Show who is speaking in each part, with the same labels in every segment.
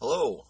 Speaker 1: Hello.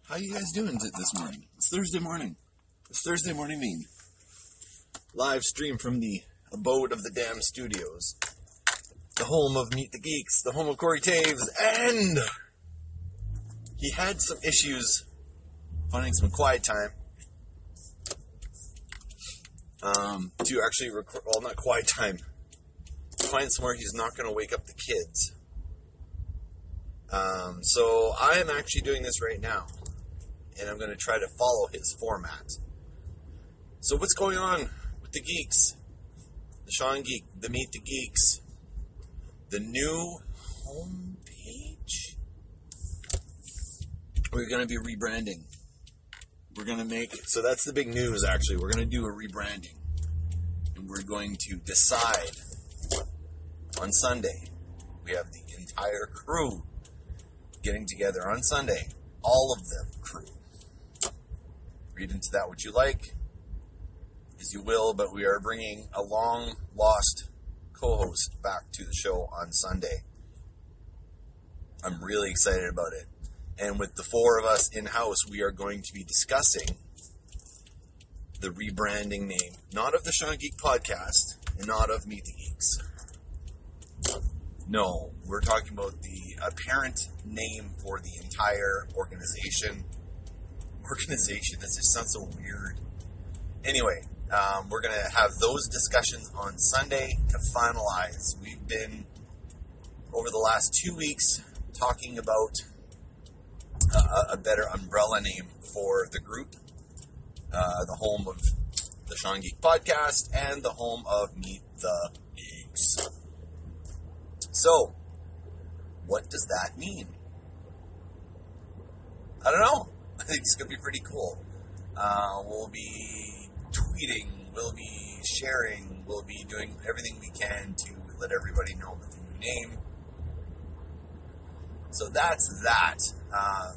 Speaker 1: How you guys doing this morning? It's Thursday morning. It's Thursday morning mean. Live stream from the abode of the damn studios. The home of Meet the Geeks, the home of Corey Taves, and he had some issues finding some quiet time to actually record, well, not quiet time, find somewhere he's not going to wake up the kids. So I am actually doing this right now, and I'm going to try to follow his format. So what's going on with the Geeks? The SeanGeek, the Meet the Geeks, the new homepage? We're going to be rebranding. We're going to make, so that's the big news actually, we're going to do a rebranding. And we're going to decide on Sunday. We have the entire crew getting together on Sunday. All of them crew. Read into that what you like, as you will, but we are bringing a long-lost co-host back to the show on Sunday. I'm really excited about it. And with the four of us in-house, we are going to be discussing the rebranding name, not of the SeanGeek podcast, and not of Meet the Geeks. No, we're talking about the apparent name for the entire organization. Organization, that just sounds so weird. Anyway, we're going to have those discussions on Sunday to finalize. We've been, over the last 2 weeks, talking about a better umbrella name for the group, the home of the SeanGeek podcast, and the home of Meet the Geeks. So, what does that mean? I don't know. I think it's going to be pretty cool. We'll be tweeting, we'll be sharing, we'll be doing everything we can to let everybody know about the new name. So that's that.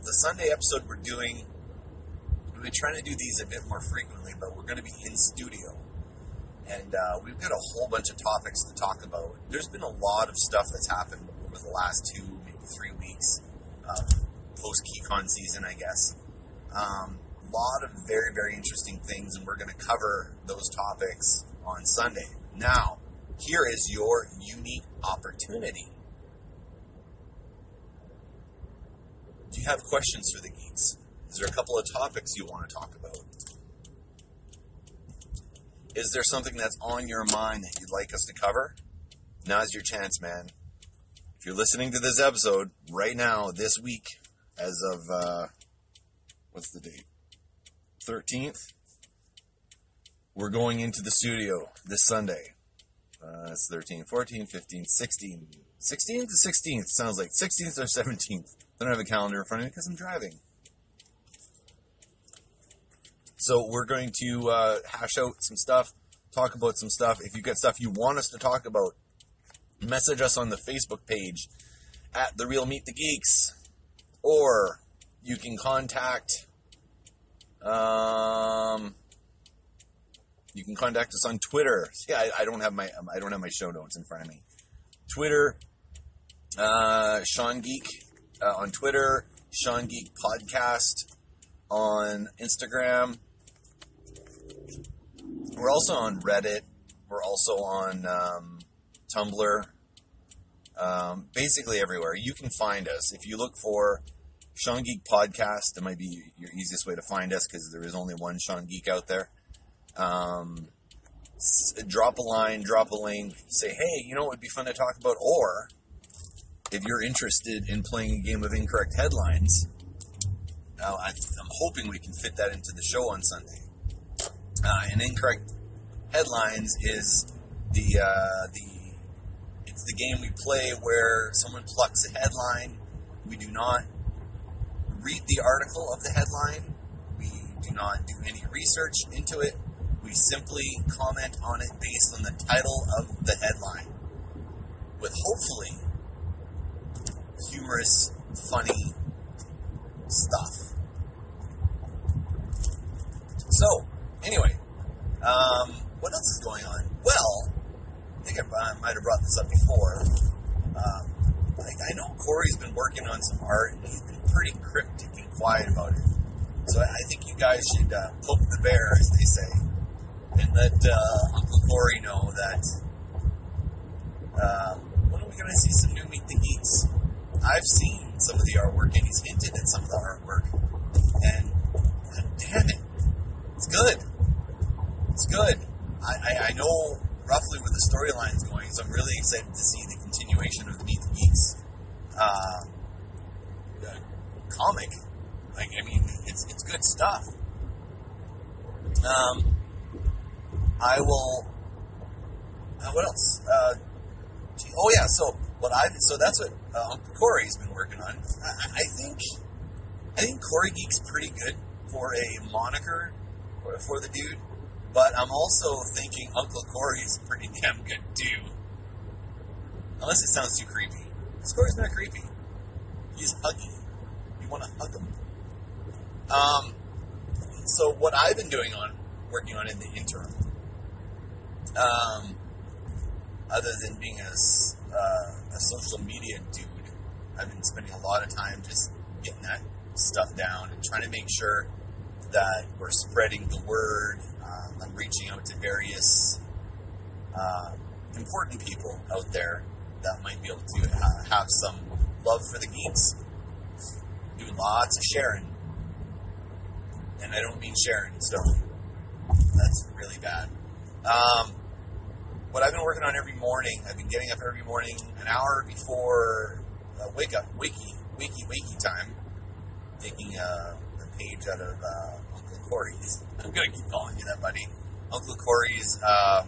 Speaker 1: The Sunday episode we've been trying to do these a bit more frequently, but we're going to be in studio. And we've got a whole bunch of topics to talk about. There's been a lot of stuff that's happened over the last 2, maybe 3 weeks, post-KeyCon season, I guess. A lot of very, very interesting things, and we're going to cover those topics on Sunday. Now, here is your unique opportunity. Do you have questions for the Geeks? Is there a couple of topics you want to talk about? Is there something that's on your mind that you'd like us to cover? Now's your chance, man. If you're listening to this episode right now, this week, as of, what's the date? 13th? We're going into the studio this Sunday. It's 13, 14, 15, 16. 16th to 16th, sounds like 16th or 17th. I don't have a calendar in front of me because I'm driving. So we're going to hash out some stuff, talk about some stuff. If you've got stuff you want us to talk about, message us on the Facebook page at The Real Meet the Geeks, or you can contact us on Twitter. Yeah, I don't have my show notes in front of me. Twitter, SeanGeek on Twitter, SeanGeek Podcast on Instagram. We're also on Reddit. We're also on Tumblr. Basically everywhere. You can find us. If you look for SeanGeek Podcast, it might be your easiest way to find us because there is only one SeanGeek out there. Drop a line, drop a link, say, hey, you know what would be fun to talk about? Or, if you're interested in playing a game of incorrect headlines, I'm hoping we can fit that into the show on Sunday. And incorrect headlines is it's the game we play where someone plucks a headline. We do not read the article of the headline. We do not do any research into it. We simply comment on it based on the title of the headline, with hopefully humorous, funny stuff. So, anyway, what else is going on? Well, I think I might have brought this up before. I know Corey working on some art, and he's been pretty cryptic and quiet about it. So I think you guys should poke the bear, as they say, and let Uncle Corey know that when are we going to see some new Meet the Geeks? I've seen some of the artwork, and he's hinted at some of the artwork, and damn it, it's good. It's good. I know roughly where the storyline's going, so I'm really excited to see the continuation of the Meet the Geeks comic. Like, I mean, it's good stuff. I will. What else? Oh yeah. So that's what Uncle Corey's been working on. I think Corey Geek's pretty good for a moniker for the dude, but I'm also thinking Uncle Corey's pretty damn good too. Unless it sounds too creepy. This Corey's not creepy. He's huggy. You want to hug him. So what I've been working on in the interim, other than being a social media dude, I've been spending a lot of time just getting that stuff down and trying to make sure that we're spreading the word. I'm reaching out to various important people out there that might be able to have some love for the geeks. Doing lots of sharing. And I don't mean Sharon Stone. That's really bad. What I've been working on every morning, I've been getting up every morning an hour before wakey time, taking a page out of Uncle Corey's. I'm going to keep calling you that, buddy. Uncle Corey's a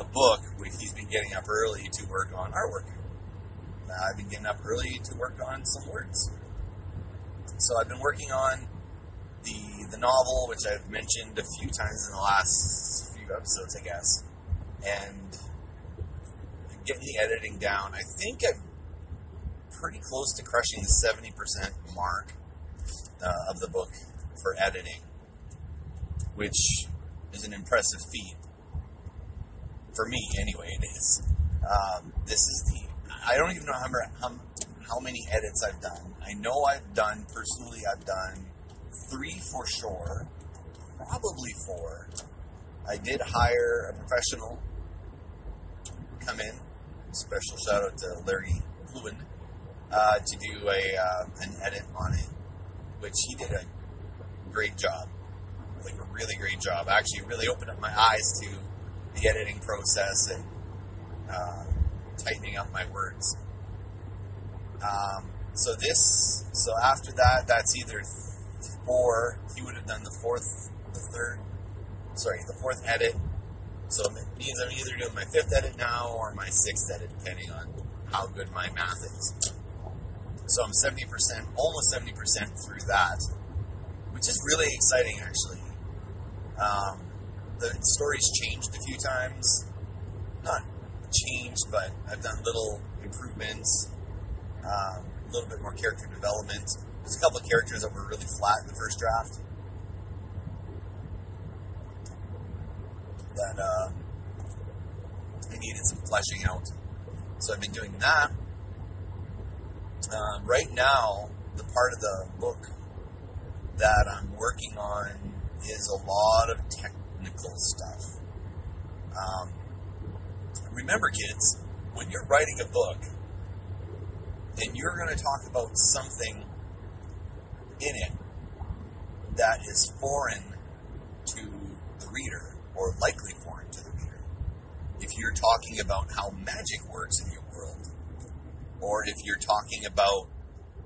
Speaker 1: book where he's been getting up early to work on artwork. I've been getting up early to work on some words. So I've been working on the novel, which I've mentioned a few times in the last few episodes, I guess, and getting the editing down. I think I'm pretty close to crushing the 70% mark of the book for editing, which is an impressive feat. For me, anyway, it is. This is I don't even know how many edits I've done. I know I've done 3 for sure, probably 4. I did hire a professional come in. Special shout out to Larry Lewin to do an edit on it, which he did a great job, like a really great job. Actually, it really opened up my eyes to the editing process and tightening up my words. So after that, that's either 4. He would have done the fourth edit. So it means I'm either doing my 5th edit now or my 6th edit, depending on how good my math is. So I'm 70%, almost 70% through that, which is really exciting, actually. The story's changed a few times. Not changed, but I've done little improvements, a little bit more character development. There's a couple of characters that were really flat in the first draft that I needed some fleshing out. So I've been doing that. Right now, the part of the book that I'm working on is a lot of technical stuff. Remember, kids, when you're writing a book and you're going to talk about something in it that is foreign to the reader, or likely foreign to the reader, if you're talking about how magic works in your world, or if you're talking about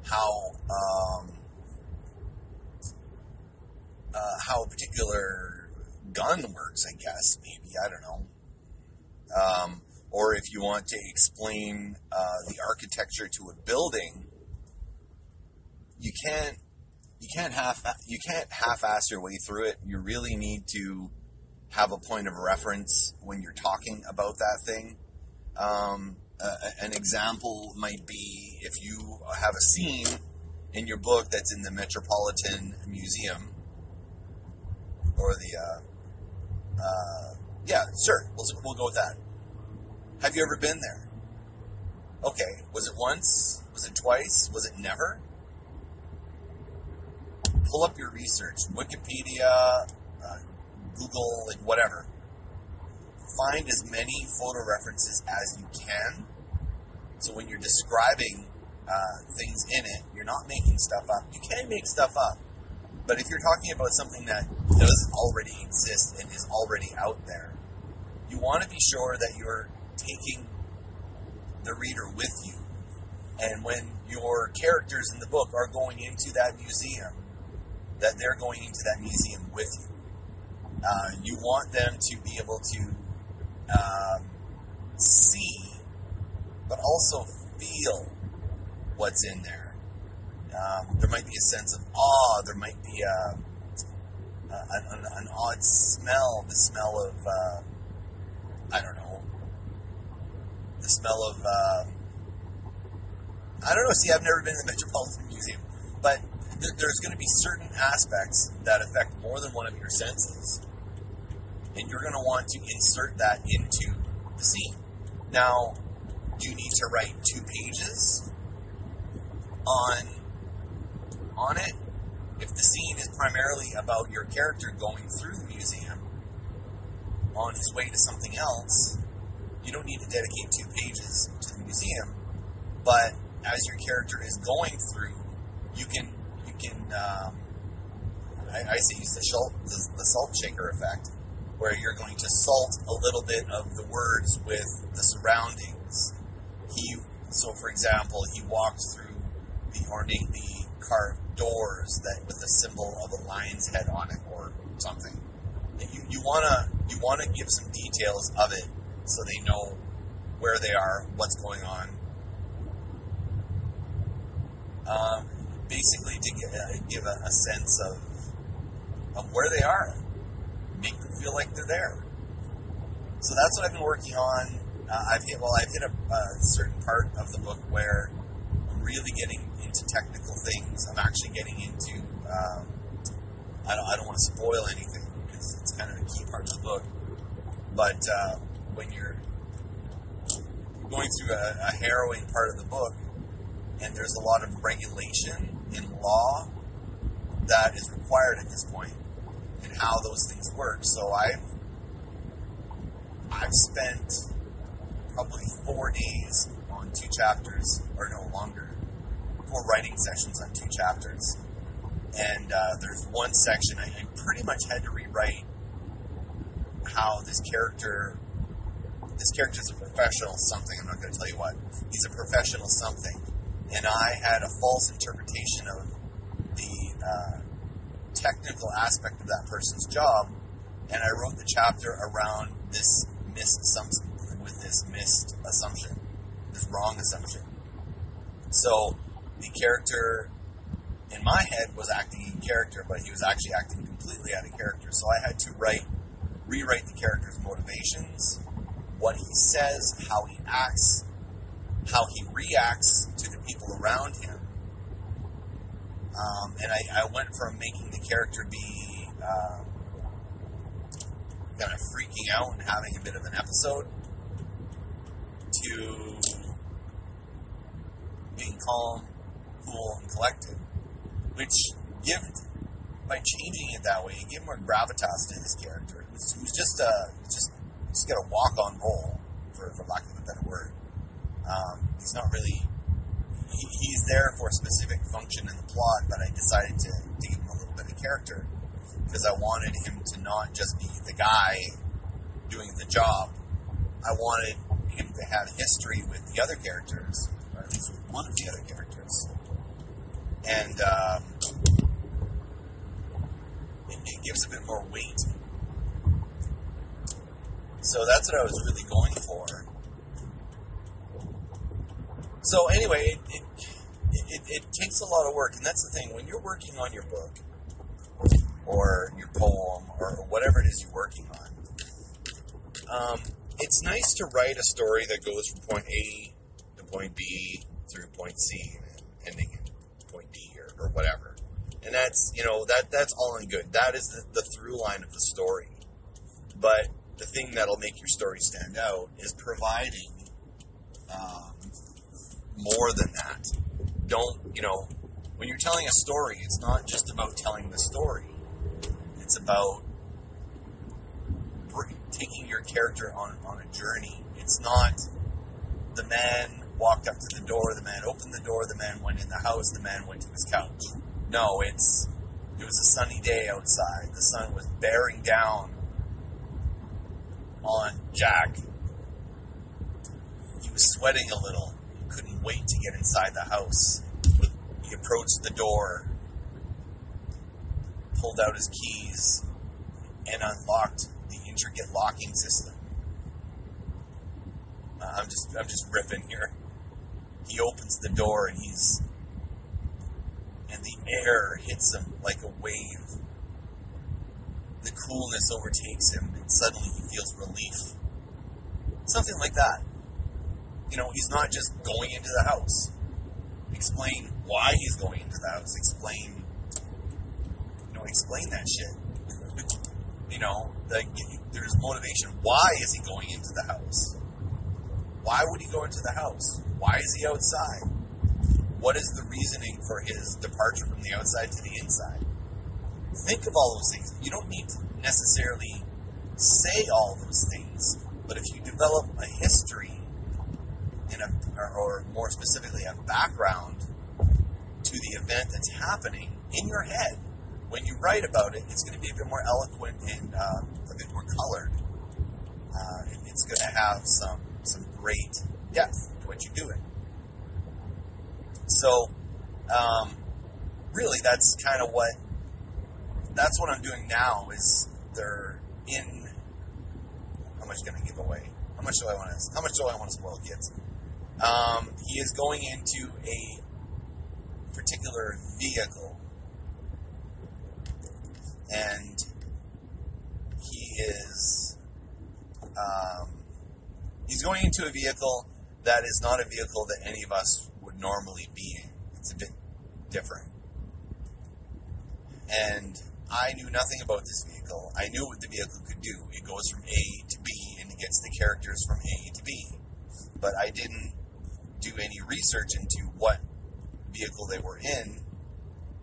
Speaker 1: how a particular gun works, I guess, maybe, I don't know. Or if you want to explain the architecture to a building, you can't half-ass your way through it. You really need to have a point of reference when you're talking about that thing. An example might be if you have a scene in your book that's in the Metropolitan Museum, or yeah, sure, we'll go with that. Have you ever been there? Okay, was it once? Was it twice? Was it never? Pull up your research. Wikipedia, Google, like whatever. Find as many photo references as you can. So when you're describing things in it, you're not making stuff up. You can make stuff up. But if you're talking about something that does already exist and is already out there, you want to be sure that you're taking the reader with you. And when your characters in the book are going into that museum, that they're going into that museum with you. You want them to be able to see, but also feel what's in there. There might be a sense of awe. There might be an odd smell. The smell of, I don't know. The smell of, I don't know. See, I've never been to the Metropolitan Museum. But there's going to be certain aspects that affect more than one of your senses. And you're going to want to insert that into the scene. Now, do you need to write 2 pages on it? If the scene is primarily about your character going through the museum on his way to something else, you don't need to dedicate 2 pages to the museum. But as your character is going through, you can I say use the salt shaker effect, where you're going to salt a little bit of the words with the surroundings. So for example, he walked through the ornately carved doors that with the symbol of a lion's head on it or something. You wanna give some details of it so they know where they are, what's going on. Basically to give a sense of where they are. Make them feel like they're there. So that's what I've been working on. I've hit a certain part of the book where I'm really getting into technical things. I'm actually getting into, I don't want to spoil anything because it's kind of a key part of the book. But when you're going through a harrowing part of the book, and there's a lot of regulation in law that is required at this point, and how those things work. So I've spent probably 4 days on 2 chapters, or no longer, 4 writing sessions on 2 chapters. And there's one section I pretty much had to rewrite how this character is a professional something. I'm not going to tell you what. He's a professional something. And I had a false interpretation of the technical aspect of that person's job, and I wrote the chapter around this missed assumption, this wrong assumption. So the character in my head was acting in character, but he was actually acting completely out of character. So I had to rewrite the character's motivations, what he says, how he acts, how he reacts to the people around him. And I went from making the character be kind of freaking out and having a bit of an episode to being calm, cool, and collected. Which, by changing it that way, it gave more gravitas to his character. He was just got a walk-on role, for lack of a better word. He's not really... He's there for a specific function in the plot, but I decided to give him a little bit of character because I wanted him to not just be the guy doing the job. I wanted him to have history with the other characters, or at least with one of the other characters. And it gives a bit more weight. So that's what I was really going for. So anyway, it takes a lot of work, and that's the thing. When you're working on your book, or your poem, or whatever it is you're working on, it's nice to write a story that goes from point A to point B through point C, and ending in point D or whatever. And that's, that's all in good. That is the through line of the story. But the thing that'll make your story stand out is providing more than that. Don't, when you're telling a story, it's not just about telling the story. It's about taking your character on a journey. It's not the man walked up to the door, the man opened the door, the man went in the house, the man went to his couch. No, it was a sunny day outside. The sun was bearing down on Jack. He was sweating a little. He couldn't wait to get inside the house. He approached the door, pulled out his keys, and unlocked the intricate locking system. I'm just riffing here. He opens the door and the air hits him like a wave. The coolness overtakes him and suddenly he feels relief. Something like that. He's not just going into the house. Explain why he's going into the house. Explain that shit. There's motivation. Why is he going into the house? Why would he go into the house? Why is he outside? What is the reasoning for his departure from the outside to the inside? Think of all those things. You don't need to necessarily say all those things, but if you develop a history or more specifically a background to the event that's happening in your head, when you write about it, it's going to be a bit more eloquent and a bit more colored. It's going to have some great depth to what you're doing. So, really, that's what I'm doing now. Is they're in. How much can I give away? How much do I want to spoil kids? He is going into a particular vehicle, and he is. He's going into a vehicle that is not a vehicle that any of us would normally be in. It's a bit different. And I knew nothing about this vehicle. I knew what the vehicle could do. It goes from A to B and it gets the characters from A to B. But I didn't do any research into what vehicle they were in.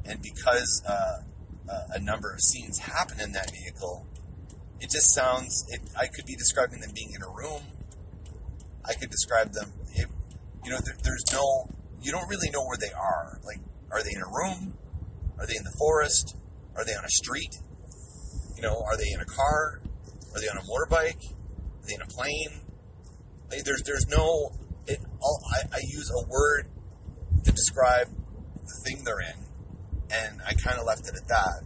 Speaker 1: And because a number of scenes happen in that vehicle, it just sounds... I could be describing them being in a room. I could describe them... there's no... You don't really know where they are. Like, are they in a room? Are they in the forest? Are they on a street? Are they in a car? Are they on a motorbike? Are they in a plane? There's no... I use a word to describe the thing they're in, and I kind of left it at that.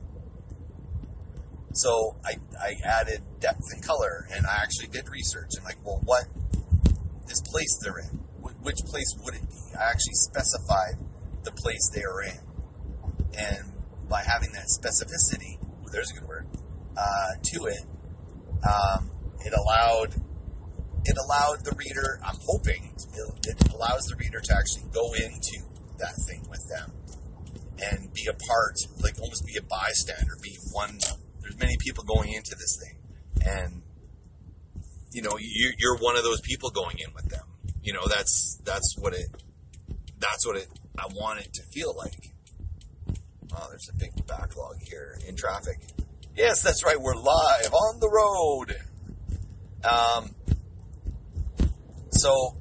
Speaker 1: So I added depth and color, and I actually did research, and what this place they're in, which place would it be? I actually specified the place they are in, and by having that specificity, there's a good word, to it, it allowed the reader, I'm hoping, it allows the reader to actually go into that thing with them and be a part, almost be a bystander, be one. There's many people going into this thing, and you're one of those people going in with them. That's what I want it to feel like. Oh, there's a big backlog here in traffic. Yes, that's right. We're live on the road. So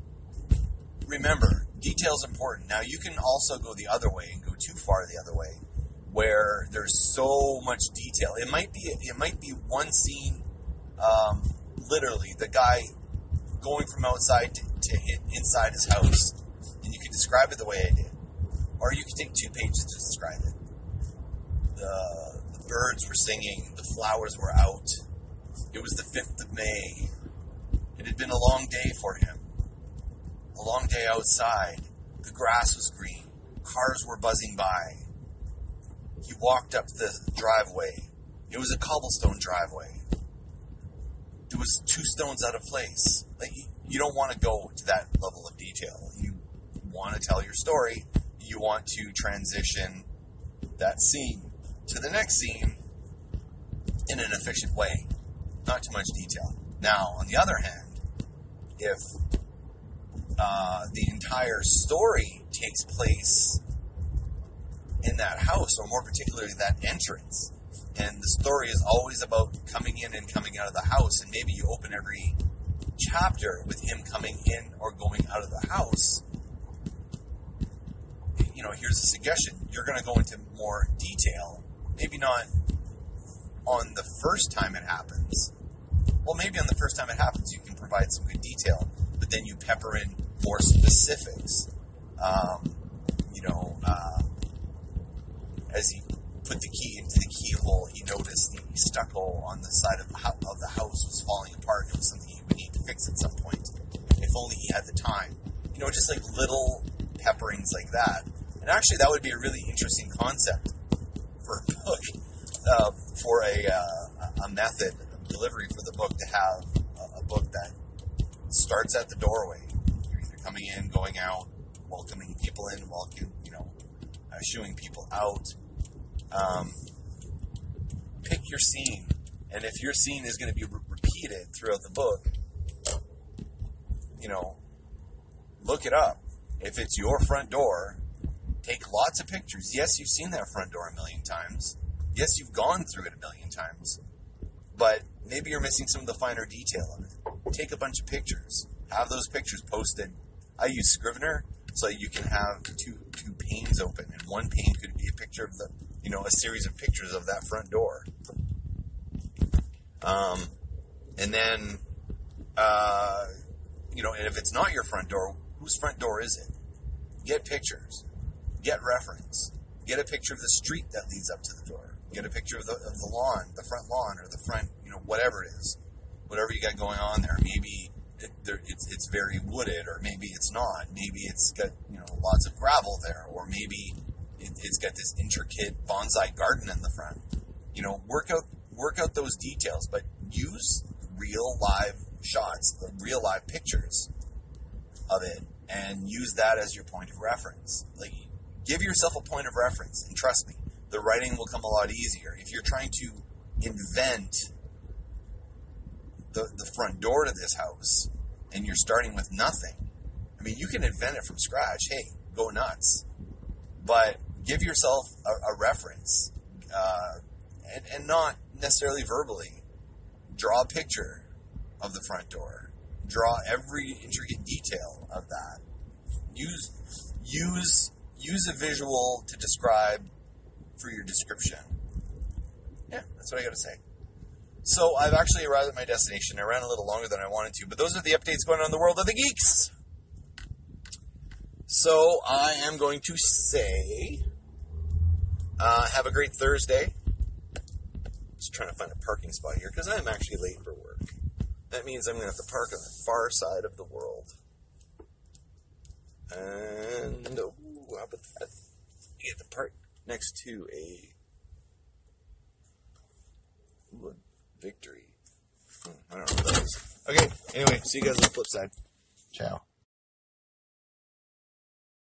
Speaker 1: remember, detail's important. Now you can also go the other way and go too far the other way, where there's so much detail. It might be one scene, literally the guy going from outside to hit inside his house, and you can describe it the way I did, or you can take 2 pages to describe it. The birds were singing, the flowers were out. It was the 5th of May. It had been a long day for him. A long day outside. The grass was green. Cars were buzzing by. He walked up the driveway. It was a cobblestone driveway. It was 2 stones out of place. You don't want to go to that level of detail. You want to tell your story. You want to transition that scene to the next scene in an efficient way. Not too much detail. Now, on the other hand, if the entire story takes place in that house, or more particularly that entrance. And the story is always about coming in and coming out of the house, and maybe you open every chapter with him coming in or going out of the house. You know, here's a suggestion. You're going to go into more detail. Maybe not on the first time it happens. Well, maybe on the first time it happens, you can provide some good detail, but then you pepper in more specifics. As he put the key into the keyhole, he noticed the stucco on the side of the house was falling apart. It was something he would need to fix at some point, if only he had the time. You know, just like little pepperings like that. And actually, that would be a really interesting concept for a book, for a method of delivery for the book, to have a book that starts at the doorway. You're either coming in, going out, welcoming people in, shooing people out. Pick your scene, and if your scene is going to be repeated throughout the book, look it up. If it's your front door, take lots of pictures. Yes, you've seen that front door a million times. Yes, you've gone through it a million times. But maybe you're missing some of the finer detail of it. Take a bunch of pictures. Have those pictures posted. I use Scrivener, so you can have two panes open, and one pane could be a picture of a series of pictures of that front door. And then, and if it's not your front door, whose front door is it? Get pictures. Get reference. Get a picture of the street that leads up to the door. Get a picture of the lawn, the front lawn, or the front, whatever it is. Whatever you got going on there. Maybe it's very wooded, or maybe it's not. Maybe it's got, lots of gravel there, or maybe it's got this intricate bonsai garden in the front. Work out those details, but use real live shots, the real live pictures of it, and use that as your point of reference. Like, give yourself a point of reference, and trust me, the writing will come a lot easier. If you're trying to invent the front door to this house, and you're starting with nothing, I mean, you can invent it from scratch. Hey, go nuts. But give yourself a reference, and not necessarily verbally. Draw a picture of the front door. Draw every intricate detail of that. Use a visual to describe for your description. Yeah, that's what I got to say. So I've actually arrived at my destination. I ran a little longer than I wanted to, but those are the updates going on in the world of the geeks. So I am going to say, have a great Thursday. Just trying to find a parking spot here, because I'm actually late for work. That means I'm going to have to park on the far side of the world. And, how about that? You get to park next to a Victory. I don't know what that is. Okay, anyway, see you guys on the flip side. Ciao.